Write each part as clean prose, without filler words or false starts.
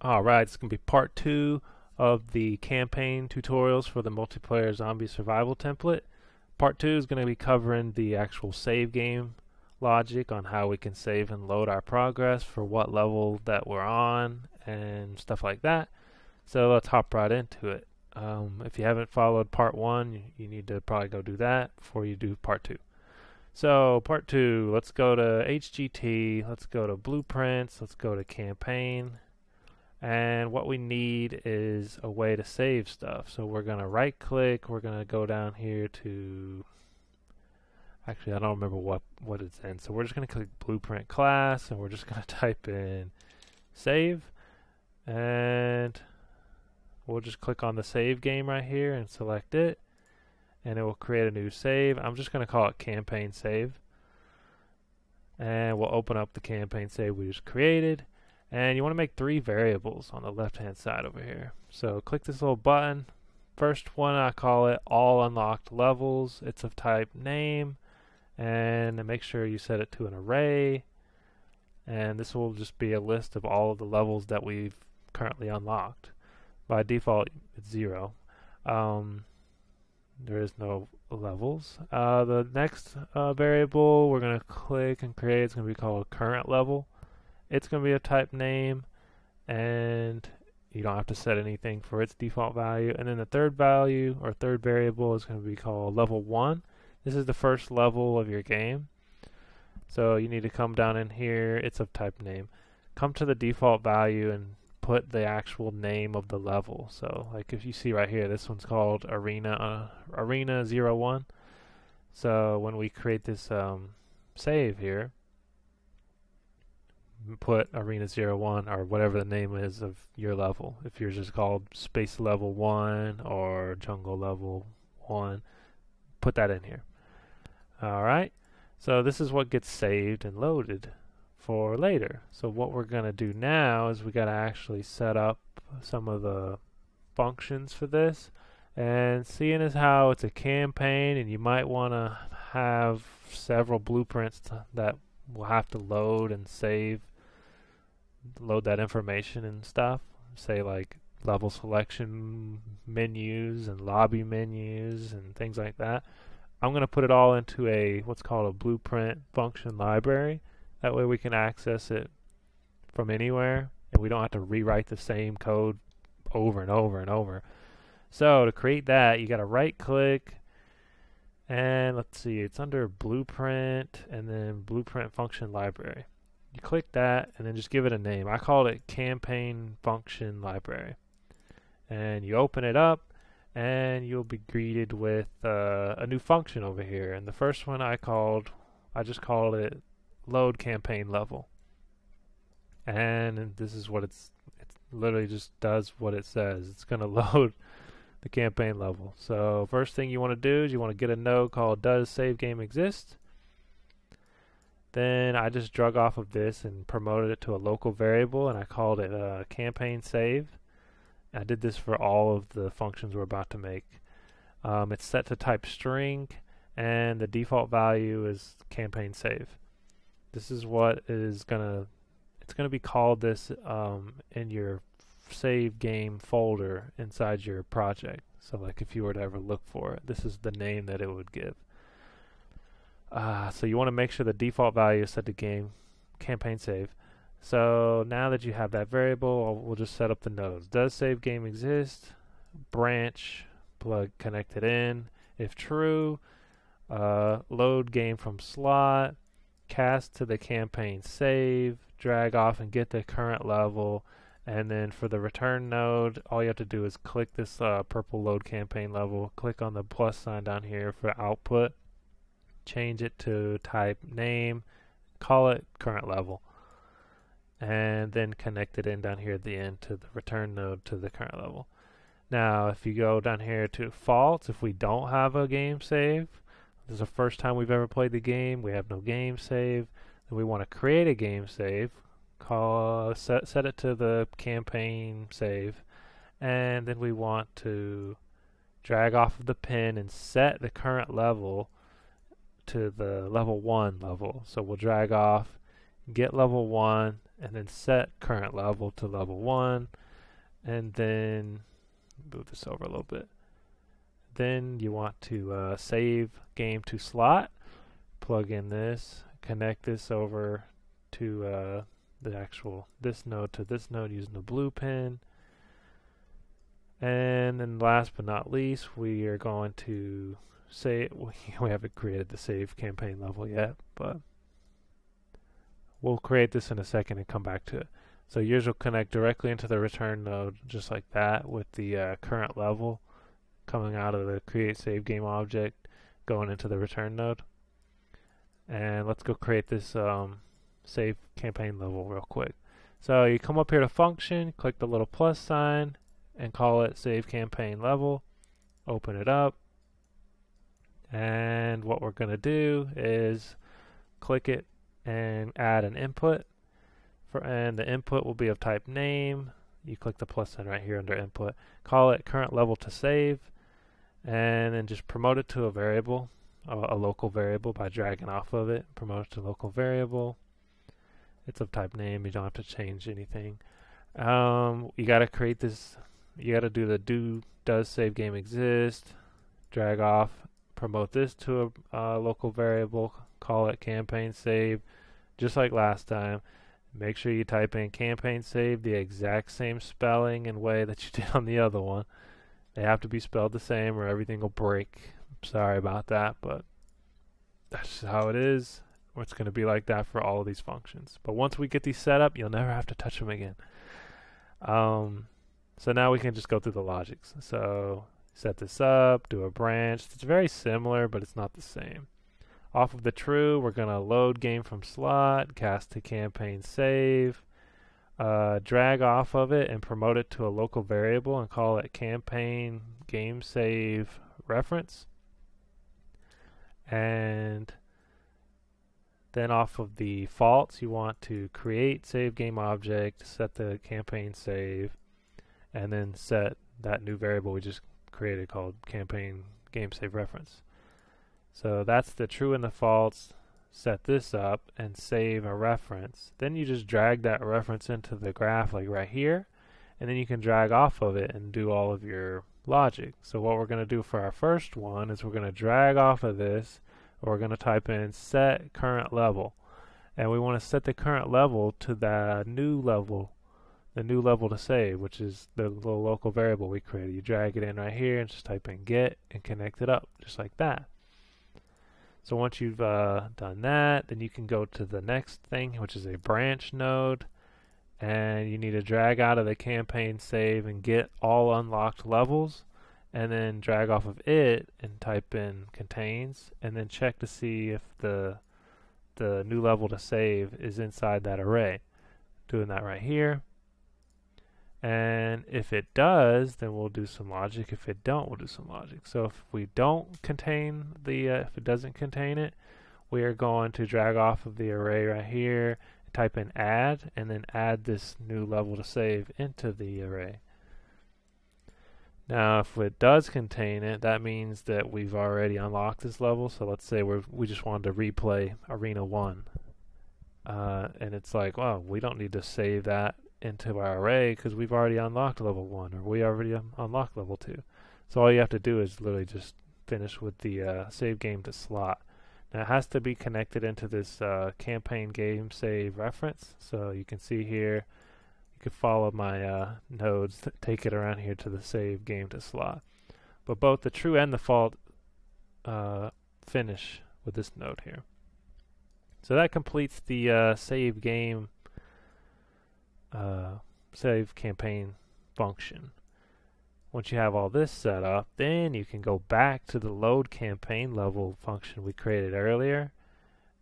Alright, it's going to be part 2 of the campaign tutorials for the multiplayer zombie survival template. Part 2 is going to be covering the actual save game logic on how we can save and load our progress for what level that we're on and stuff like that. So let's hop right into it. If you haven't followed part 1, you need to probably go do that before you do part 2. So part 2, let's go to HGT, let's go to blueprints, let's go to campaign. And what we need is a way to save stuff. So we're going to right click, we're going to go down here to, actually I don't remember what it's in. So we're just going to click blueprint class and we're just going to type in save. And we'll just click on the save game right here and select it. And it will create a new save. I'm just going to call it campaign save. And we'll open up the campaign save we just created. And you want to make 3 variables on the left hand side over here. So click this little button. First one, I call it all unlocked levels. It's of type name, and make sure you set it to an array. And this will just be a list of all of the levels that we've currently unlocked. By default, it's 0. There is no levels. The next variable we're going to click and create is going to be called current level. It's going to be a type name, and you don't have to set anything for its default value. And then the third value or third variable is going to be called level 1. This is the first level of your game. So you need to come down in here. It's of type name. Come to the default value and put the actual name of the level. So like if you see right here, this one's called Arena 01. So when we create this save here, put Arena 01 or whatever the name is of your level. If yours is called Space Level 1 or Jungle Level 1, put that in here. Alright, so this is what gets saved and loaded for later. So what we're going to do now is we got to actually set up some of the functions for this. And seeing as how it's a campaign and you might want to have several blueprints that will have to load and load that information and stuff, say like level selection menus and lobby menus and things like that. I'm going to put it all into a what's called a blueprint function library. That way we can access it from anywhere and we don't have to rewrite the same code over and over and over. So to create that, you got to right click and let's see, it's under blueprint and then blueprint function library. You click that and then just give it a name. I called it campaign function library. And you open it up and you'll be greeted with a new function over here. And the first one I just called it load campaign level. And this is what it literally just does what it says. It's going to load the campaign level. So first thing you want to do is you want to get a node called does save game exist. Then I just drug off of this and promoted it to a local variable and I called it campaign save. I did this for all of the functions we're about to make. It's set to type string and the default value is campaign save. This is what it's gonna be called this in your save game folder inside your project. So like if you were to ever look for it, this is the name that it would give. So you want to make sure the default value is set to campaign save. So now that you have that variable, we'll just set up the nodes. Does save game exist? Branch, plug connected in. If true, load game from slot, cast to the campaign save, drag off and get the current level. And then for the return node, all you have to do is click this purple load campaign level, click on the plus sign down here for output, change it to type name, call it current level, and then connect it in down here at the end to the return node to the current level. Now if you go down here to false, if we don't have a game save, this is the first time we've ever played the game, we have no game save, then we want to create a game save, set it to the campaign save, and then we want to drag off of the pin and set the current level to the level 1 level. So we'll drag off, get level 1, and then set current level to level 1, and then move this over a little bit. Then you want to save game to slot, plug in this, connect this over to this node to this node using the blue pin. And then last but not least, we are going to say we haven't created the save campaign level yet, but we'll create this in a second and come back to it. So yours will connect directly into the return node just like that, with the current level coming out of the create save game object going into the return node. And let's go create this save campaign level real quick. So you come up here to function, click the little plus sign, and call it save campaign level. Open it up, and what we're going to do is click it and add an input, and the input will be of type name. You click the plus sign right here under input, call it current level to save, and then just promote it to a variable, a local variable, by dragging off of it. Promote it to local variable. It's of type name. You don't have to change anything. You got to create this. You got to do the does save game exist, drag off, promote this to a local variable, call it campaign save, just like last time. Make sure you type in campaign save the exact same spelling and way that you did on the other one. They have to be spelled the same or everything will break. Sorry about that, but that's just how it is. It's going to be like that for all of these functions. But once we get these set up, you'll never have to touch them again. So now we can just go through the logics. So set this up, do a branch. It's very similar, but it's not the same. Off of the true, we're going to load game from slot, cast to campaign save, drag off of it and promote it to a local variable and call it campaign game save reference. And then off of the false, you want to create save game object, set the campaign save, and then set that new variable we just created called campaign game save reference. So that's the true and the false. Set this up and save a reference. Then you just drag that reference into the graph like right here, and then you can drag off of it and do all of your logic. So what we're going to do for our first one is we're going to drag off of this, or we're going to type in set current level, and we want to set the current level to the new level to save, which is the little local variable we created. You drag it in right here and just type in get and connect it up just like that. So once you've done that, then you can go to the next thing, which is a branch node, and you need to drag out of the campaign save and get all unlocked levels, and then drag off of it and type in contains, and then check to see if the new level to save is inside that array. Doing that right here. And if it does, then we'll do some logic. If it don't, we'll do some logic. So if we don't contain if it doesn't contain it, we are going to drag off of the array right here, type in add, and then add this new level to save into the array. Now if it does contain it, that means that we've already unlocked this level. So let's say we just wanted to replay Arena 1. And it's like, well, we don't need to save that into our array because we've already unlocked level 1, or we already unlocked level 2. So all you have to do is literally just finish with the save game to slot. Now it has to be connected into this campaign game save reference. So you can see here, you can follow my nodes that take it around here to the save game to slot. But both the true and the false finish with this node here. So that completes the save game save campaign function. Once you have all this set up, then you can go back to the load campaign level function we created earlier,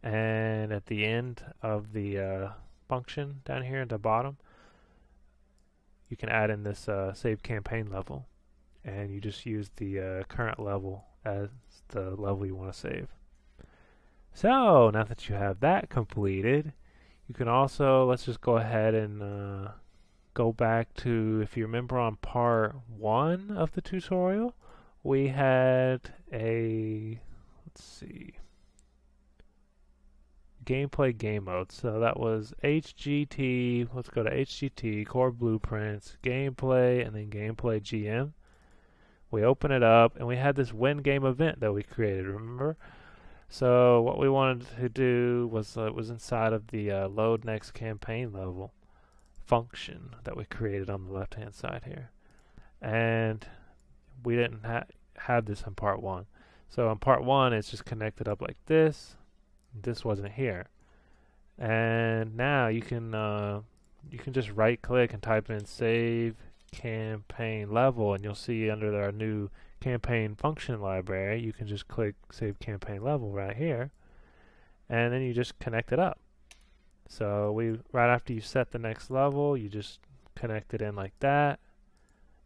and at the end of the function down here at the bottom, you can add in this save campaign level, and you just use the current level as the level you want to save. So now that you have that completed, you can also, let's just go ahead and go back to, if you remember on part 1 of the tutorial, we had a, let's see, gameplay game mode. So that was HGT. Let's go to HGT, core blueprints, gameplay, and then gameplay GM. We open it up, and we had this win game event that we created, remember? So what we wanted to do was it was inside of the load next campaign level function that we created on the left hand side here. And we didn't have this in part 1. So in part 1 it's just connected up like this. This wasn't here. And now you can just right click and type in save campaign level, and you'll see under our new campaign function library you can just click save campaign level right here, and then you just connect it up. So right after you set the next level, you just connect it in like that,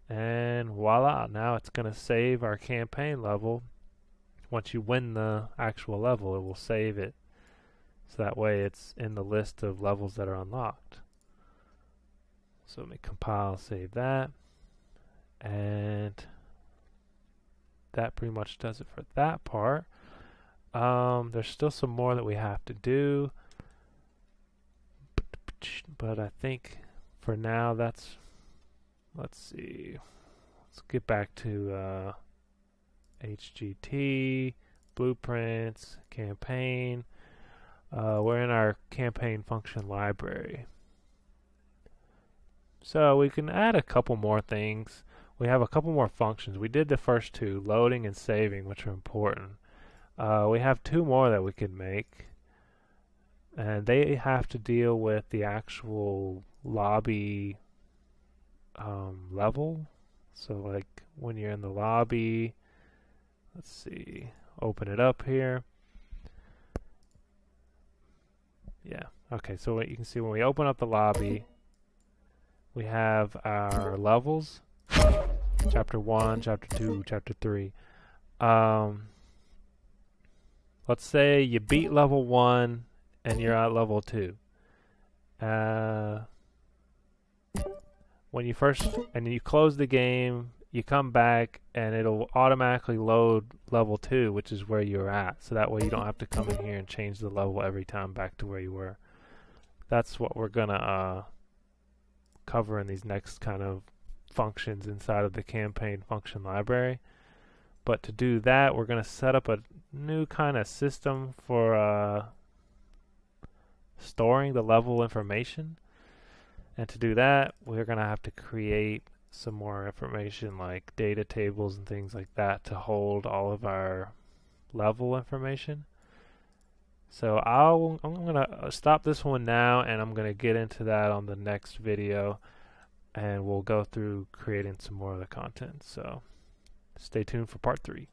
and voila, now it's going to save our campaign level. Once you win the actual level, it will save it, so that way it's in the list of levels that are unlocked. So let me compile, save that, and that pretty much does it for that part. There's still some more that we have to do, but I think for now that's, let's see, let's get back to HGT, blueprints, campaign. We're in our campaign function library. So we can add a couple more things. We have a couple more functions. We did the first two, loading and saving, which are important. We have 2 more that we could make, and they have to deal with the actual lobby level. So like when you're in the lobby, let's see, open it up here. Yeah, okay, so what you can see when we open up the lobby, we have our levels, chapter 1, chapter 2, chapter 3. Let's say you beat level 1 and you're at level 2. When you close the game, you come back and it'll automatically load level 2, which is where you're at. So that way you don't have to come in here and change the level every time back to where you were. That's what we're gonna cover in these next kind of functions inside of the campaign function library. But to do that, we're going to set up a new kind of system for storing the level information. And to do that, we're going to have to create some more information like data tables and things like that to hold all of our level information. So I'm going to stop this one now, and I'm going to get into that on the next video, and we'll go through creating some more of the content. So stay tuned for part 3.